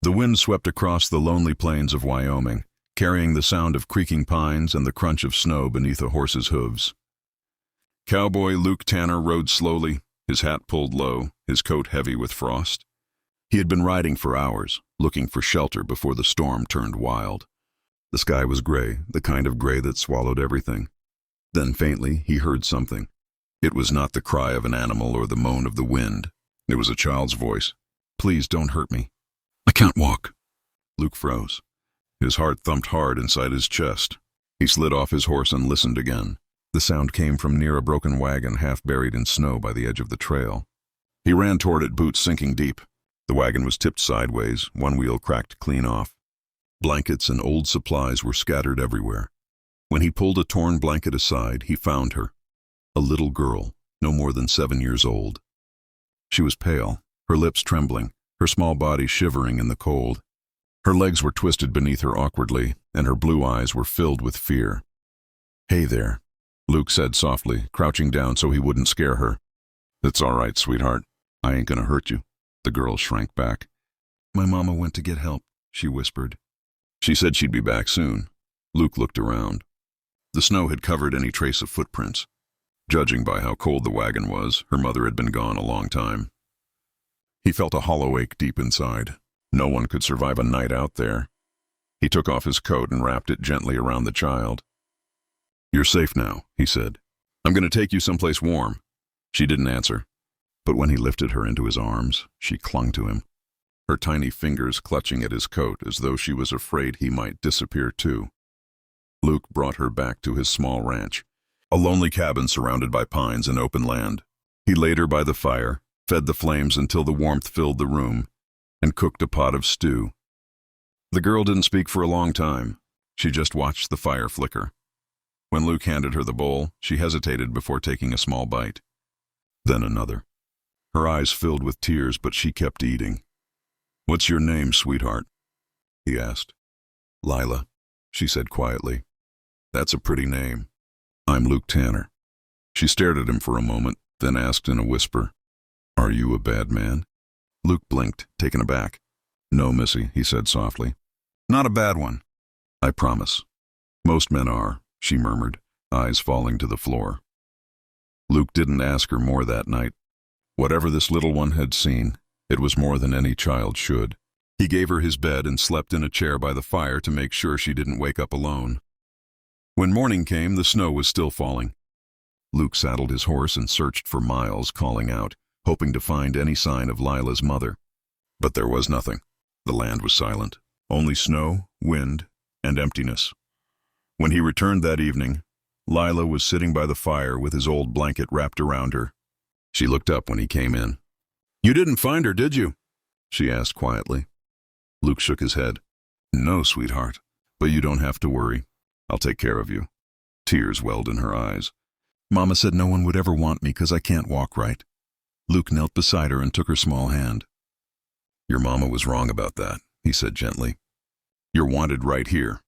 The wind swept across the lonely plains of Wyoming, carrying the sound of creaking pines and the crunch of snow beneath a horse's hooves. Cowboy Luke Tanner rode slowly, his hat pulled low, his coat heavy with frost. He had been riding for hours, looking for shelter before the storm turned wild. The sky was gray, the kind of gray that swallowed everything. Then faintly, he heard something. It was not the cry of an animal or the moan of the wind. It was a child's voice. "Please don't hurt me. I can't walk." Luke froze. His heart thumped hard inside his chest. He slid off his horse and listened again. The sound came from near a broken wagon half buried in snow by the edge of the trail. He ran toward it, boots sinking deep. The wagon was tipped sideways, one wheel cracked clean off. Blankets and old supplies were scattered everywhere. When he pulled a torn blanket aside, he found her. A little girl, no more than 7 years old. She was pale, her lips trembling, her small body shivering in the cold. Her legs were twisted beneath her awkwardly, and her blue eyes were filled with fear. "Hey there," Luke said softly, crouching down so he wouldn't scare her. "It's all right, sweetheart. I ain't gonna hurt you." The girl shrank back. "My mama went to get help," she whispered. "She said she'd be back soon." Luke looked around. The snow had covered any trace of footprints. Judging by how cold the wagon was, her mother had been gone a long time. He felt a hollow ache deep inside. No one could survive a night out there. He took off his coat and wrapped it gently around the child. "You're safe now," he said. "I'm going to take you someplace warm." She didn't answer. But when he lifted her into his arms, she clung to him, her tiny fingers clutching at his coat as though she was afraid he might disappear too. Luke brought her back to his small ranch, a lonely cabin surrounded by pines and open land. He laid her by the fire, fed the flames until the warmth filled the room, and cooked a pot of stew. The girl didn't speak for a long time. She just watched the fire flicker. When Luke handed her the bowl, she hesitated before taking a small bite. Then another. Her eyes filled with tears, but she kept eating. "What's your name, sweetheart?" he asked. "Lila," she said quietly. "That's a pretty name." "I'm Luke Tanner." She stared at him for a moment, then asked in a whisper, "Are you a bad man?" Luke blinked, taken aback. "No, missy," he said softly. "Not a bad one. I promise." "Most men are," she murmured, eyes falling to the floor. Luke didn't ask her more that night. Whatever this little one had seen, it was more than any child should. He gave her his bed and slept in a chair by the fire to make sure she didn't wake up alone. When morning came, the snow was still falling. Luke saddled his horse and searched for miles, calling out, hoping to find any sign of Lila's mother. But there was nothing. The land was silent. Only snow, wind, and emptiness. When he returned that evening, Lila was sitting by the fire with his old blanket wrapped around her. She looked up when he came in. "You didn't find her, did you?" she asked quietly. Luke shook his head. "No, sweetheart, but you don't have to worry. I'll take care of you." Tears welled in her eyes. "Mama said no one would ever want me because I can't walk right." Luke knelt beside her and took her small hand. "Your mama was wrong about that," he said gently. "You're wanted right here."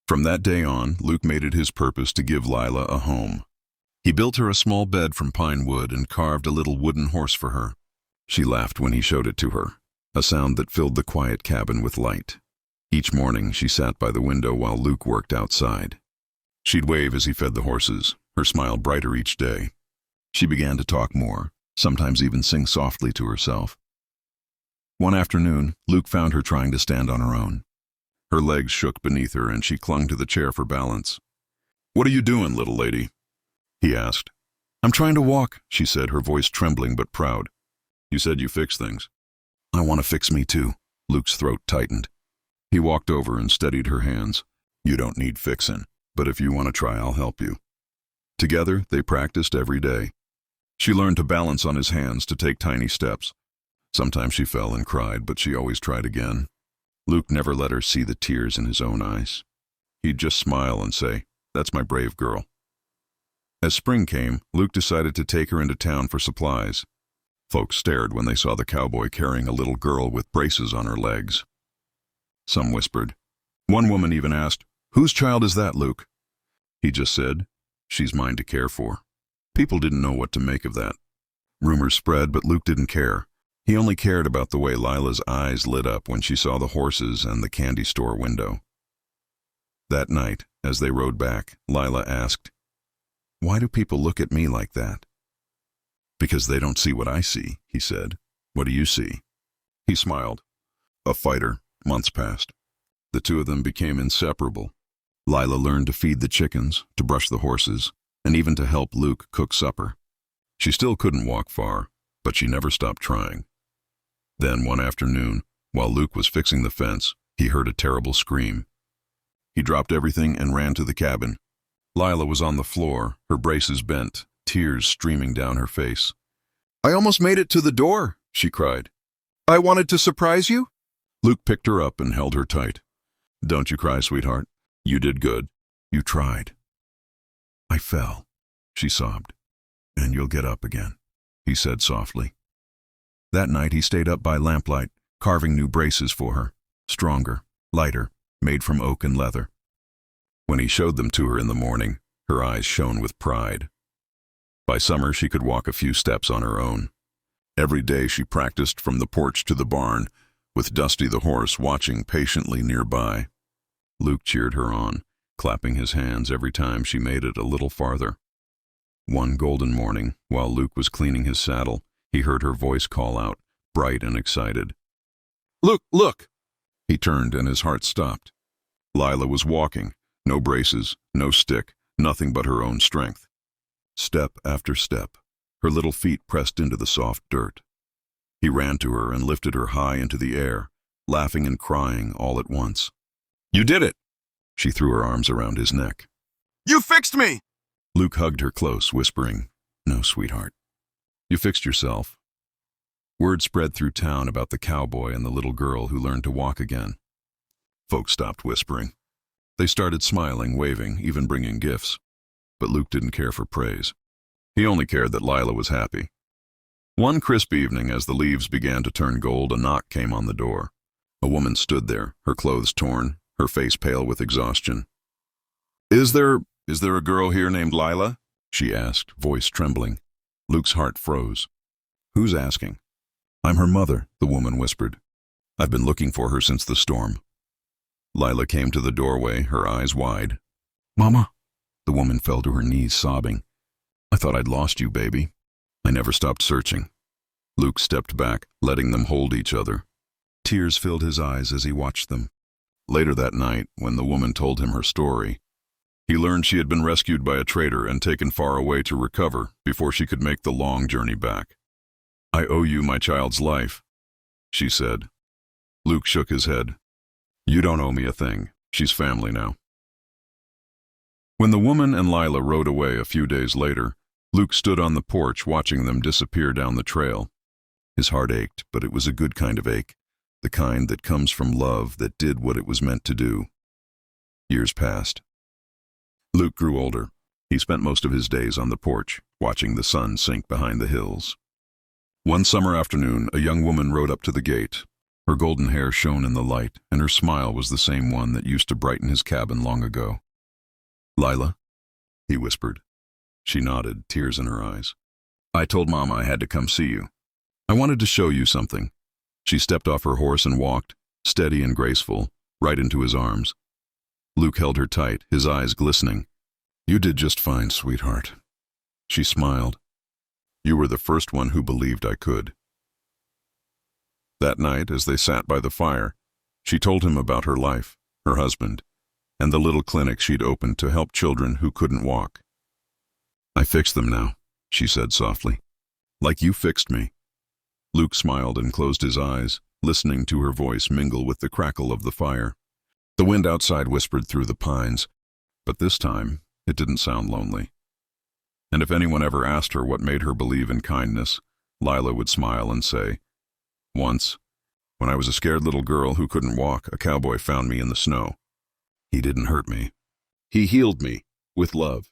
From that day on, Luke made it his purpose to give Lila a home. He built her a small bed from pine wood and carved a little wooden horse for her. She laughed when he showed it to her, a sound that filled the quiet cabin with light. Each morning she sat by the window while Luke worked outside. She'd wave as he fed the horses, her smile brighter each day. She began to talk more, sometimes even sing softly to herself. One afternoon, Luke found her trying to stand on her own. Her legs shook beneath her and she clung to the chair for balance. "What are you doing, little lady?" he asked. "I'm trying to walk," she said, her voice trembling but proud. "You said you fix things." "I want to fix me too." Luke's throat tightened. He walked over and steadied her hands. "You don't need fixin', but if you want to try, I'll help you." Together, they practiced every day. She learned to balance on his hands, to take tiny steps. Sometimes she fell and cried, but she always tried again. Luke never let her see the tears in his own eyes. He'd just smile and say, "That's my brave girl." As spring came, Luke decided to take her into town for supplies. Folks stared when they saw the cowboy carrying a little girl with braces on her legs. Some whispered. One woman even asked, "Whose child is that, Luke?" He just said, "She's mine to care for." People didn't know what to make of that. Rumors spread, but Luke didn't care. He only cared about the way Lila's eyes lit up when she saw the horses and the candy store window. That night, as they rode back, Lila asked, "Why do people look at me like that?" "Because they don't see what I see," he said. "What do you see?" He smiled. A fighter. Months passed. The two of them became inseparable. Lila learned to feed the chickens, to brush the horses, and even to help Luke cook supper. She still couldn't walk far, but she never stopped trying. Then one afternoon, while Luke was fixing the fence, he heard a terrible scream. He dropped everything and ran to the cabin. Lila was on the floor, her braces bent, tears streaming down her face. "I almost made it to the door," she cried. "I wanted to surprise you." Luke picked her up and held her tight. "Don't you cry, sweetheart. You did good. You tried." "I fell," she sobbed. "And you'll get up again," he said softly. That night he stayed up by lamplight, carving new braces for her, stronger, lighter, made from oak and leather. When he showed them to her in the morning, her eyes shone with pride. By summer she could walk a few steps on her own. Every day she practiced from the porch to the barn, with Dusty the horse watching patiently nearby. Luke cheered her on, clapping his hands every time she made it a little farther. One golden morning, while Luke was cleaning his saddle, he heard her voice call out, bright and excited. "Luke, look!" He turned and his heart stopped. Lila was walking, no braces, no stick, nothing but her own strength. Step after step, her little feet pressed into the soft dirt. He ran to her and lifted her high into the air, laughing and crying all at once. "You did it!" She threw her arms around his neck. "You fixed me!" Luke hugged her close, whispering, "No, sweetheart. You fixed yourself." Word spread through town about the cowboy and the little girl who learned to walk again. Folks stopped whispering. They started smiling, waving, even bringing gifts. But Luke didn't care for praise. He only cared that Lila was happy. One crisp evening, as the leaves began to turn gold, a knock came on the door. A woman stood there, her clothes torn, her face pale with exhaustion. Is there a girl here named Lila?" she asked, voice trembling. Luke's heart froze. "Who's asking?" "I'm her mother," the woman whispered. "I've been looking for her since the storm." Lila came to the doorway, her eyes wide. "Mama!" The woman fell to her knees, sobbing. "I thought I'd lost you, baby. I never stopped searching." Luke stepped back, letting them hold each other. Tears filled his eyes as he watched them. Later that night, when the woman told him her story, he learned she had been rescued by a trader and taken far away to recover before she could make the long journey back. "I owe you my child's life," she said. Luke shook his head. "You don't owe me a thing. She's family now." When the woman and Lila rode away a few days later, Luke stood on the porch watching them disappear down the trail. His heart ached, but it was a good kind of ache, the kind that comes from love that did what it was meant to do. Years passed. Luke grew older. He spent most of his days on the porch, watching the sun sink behind the hills. One summer afternoon, a young woman rode up to the gate. Her golden hair shone in the light, and her smile was the same one that used to brighten his cabin long ago. "Lila?" he whispered. She nodded, tears in her eyes. "I told Mama I had to come see you. I wanted to show you something." She stepped off her horse and walked, steady and graceful, right into his arms. Luke held her tight, his eyes glistening. "You did just fine, sweetheart." She smiled. "You were the first one who believed I could." That night, as they sat by the fire, she told him about her life, her husband, and the little clinic she'd opened to help children who couldn't walk. "I fixed them now," she said softly. "Like you fixed me." Luke smiled and closed his eyes, listening to her voice mingle with the crackle of the fire. The wind outside whispered through the pines, but this time it didn't sound lonely. And if anyone ever asked her what made her believe in kindness, Lila would smile and say, "Once, when I was a scared little girl who couldn't walk, a cowboy found me in the snow. He didn't hurt me. He healed me with love."